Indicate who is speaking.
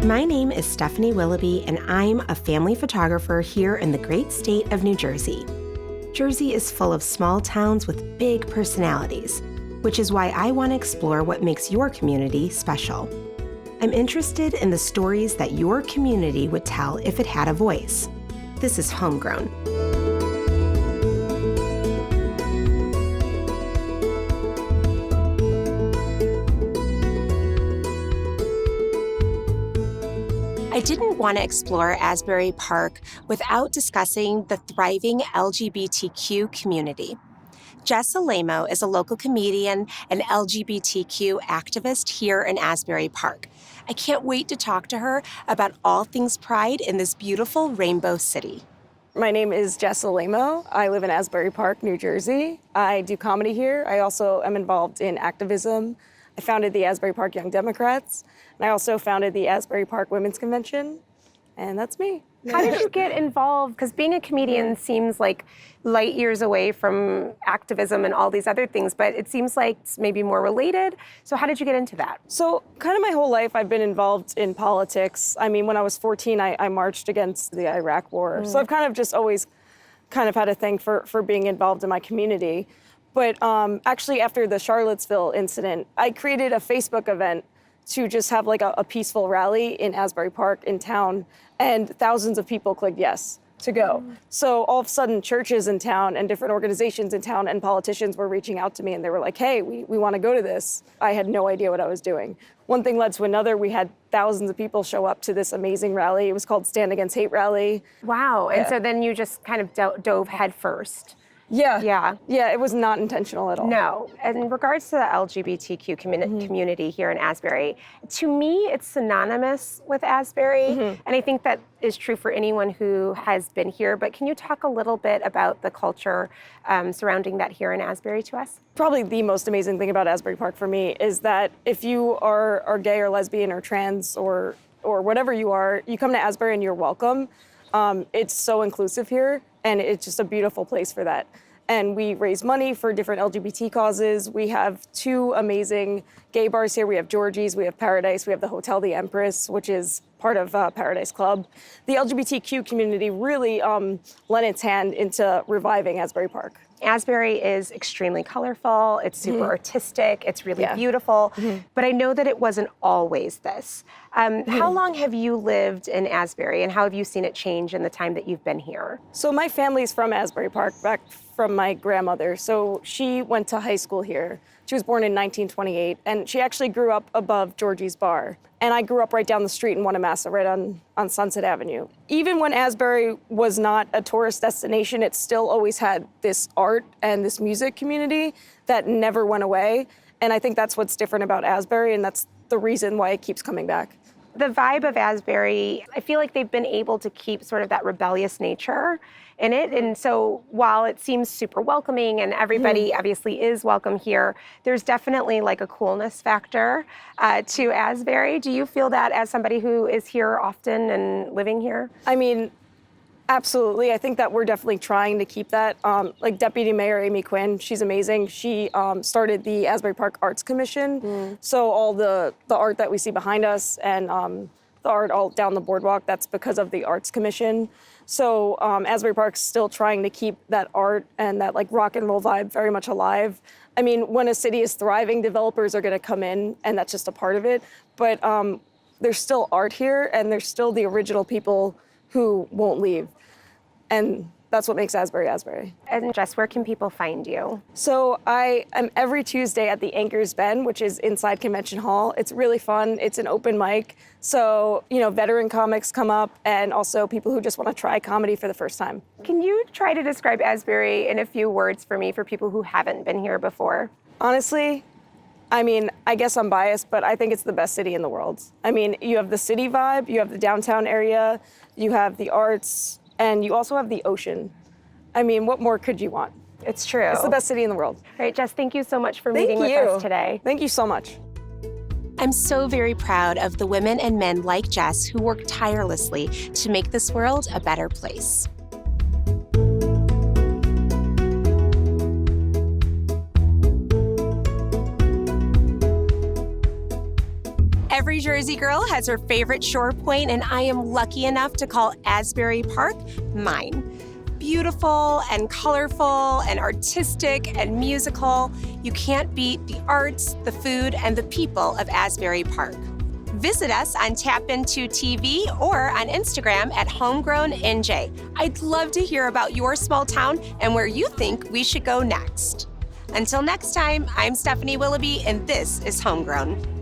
Speaker 1: My name is Stephanie Willoughby, and I'm a family photographer here in the great state of New Jersey. Jersey is full of small towns with big personalities, which is why I want to explore what makes your community special. I'm interested in the stories that your community would tell if it had a voice. This is HomeGrown. I didn't want to explore Asbury Park without discussing the thriving LGBTQ community. Jess Alaimo is a local comedian and LGBTQ activist here in Asbury Park. I can't wait to talk to her about all things pride in this beautiful rainbow city.
Speaker 2: My name is Jess Alaimo. I live in Asbury Park, New Jersey. I do comedy here. I also am involved in activism. I founded the Asbury Park Young Democrats, and I also founded the Asbury Park Women's Convention, and that's me.
Speaker 3: How did you get involved? Because being a comedian seems like light years away from activism and all these other things, but it seems like it's maybe more related. So how did you get into that?
Speaker 2: So kind of my whole life, I've been involved in politics. I mean, when I was 14, I marched against the Iraq War. So I've kind of just always kind of had a thing for being involved in my community. But actually, after the Charlottesville incident, I created a Facebook event to just have like a peaceful rally in Asbury Park in town, and thousands of people clicked yes to go. So all of a sudden, churches in town and different organizations in town and politicians were reaching out to me, and they were like, hey, we want to go to this. I had no idea what I was doing. One thing led to another. We had thousands of people show up to this amazing rally. It was called Stand Against Hate Rally.
Speaker 3: Wow, and so then you just kind of dove head first.
Speaker 2: Yeah, it was not intentional at all.
Speaker 3: No. In regards to the LGBTQ community here in Asbury, to me, it's synonymous with Asbury. And I think that is true for anyone who has been here. But can you talk a little bit about the culture surrounding that here in Asbury to us?
Speaker 2: Probably the most amazing thing about Asbury Park for me is that if you are gay or lesbian or trans or whatever you are, you come to Asbury and you're welcome. It's so inclusive here, and it's just a beautiful place for that. And we raise money for different LGBT causes. We have two amazing gay bars here. We have Georgie's, we have Paradise, we have the Hotel the Empress, which is part of Paradise Club. The LGBTQ community really lent its hand into reviving Asbury Park.
Speaker 3: Asbury is extremely colorful, it's super artistic, it's really beautiful, but I know that it wasn't always this. How long have you lived in Asbury, and how have you seen it change in the time that you've been here?
Speaker 2: So my family's from Asbury Park, back from my grandmother. So she went to high school here. She was born in 1928, and she actually grew up above Georgie's Bar. And I grew up right down the street in Wanamassa, right on Sunset Avenue. Even when Asbury was not a tourist destination, it still always had this art and this music community that never went away. And I think that's what's different about Asbury, and that's the reason why it keeps coming back.
Speaker 3: The vibe of Asbury, I feel like they've been able to keep sort of that rebellious nature in it. And so while it seems super welcoming and everybody obviously is welcome here, there's definitely like a coolness factor to Asbury. Do you feel that as somebody who is here often and living here?
Speaker 2: I mean, absolutely. I think that we're definitely trying to keep that. Like Deputy Mayor Amy Quinn, she's amazing. She started the Asbury Park Arts Commission. So all the art that we see behind us and the art all down the boardwalk, that's because of the Arts Commission. So Asbury Park's still trying to keep that art and that like rock and roll vibe very much alive. I mean, when a city is thriving, developers are gonna come in, and that's just a part of it. But there's still art here, and there's still the original people who won't leave. And that's what makes Asbury Asbury.
Speaker 3: And Jess, where can people find you?
Speaker 2: So I am every Tuesday at the Anchor's Bend, which is inside Convention Hall. It's really fun. It's an open mic. So, veteran comics come up, and also people who just want to try comedy for the first time.
Speaker 3: Can you try to describe Asbury in a few words for me, for people who haven't been here before?
Speaker 2: Honestly, I mean, I guess I'm biased, but I think it's the best city in the world. I mean, you have the city vibe, you have the downtown area, you have the arts, and you also have the ocean. I mean, what more could you want?
Speaker 3: It's true.
Speaker 2: It's the best city in the world.
Speaker 3: All right, Jess, thank you so much for meeting with us today.
Speaker 2: Thank you so much.
Speaker 1: I'm so very proud of the women and men like Jess who work tirelessly to make this world a better place.
Speaker 3: Every Jersey girl has her favorite shore point, and I am lucky enough to call Asbury Park mine. Beautiful and colorful and artistic and musical, you can't beat the arts, the food, and the people of Asbury Park. Visit us on Tap Into TV or on Instagram at HomeGrownNJ. I'd love to hear about your small town and where you think we should go next. Until next time, I'm Stephanie Willoughby, and this is Homegrown.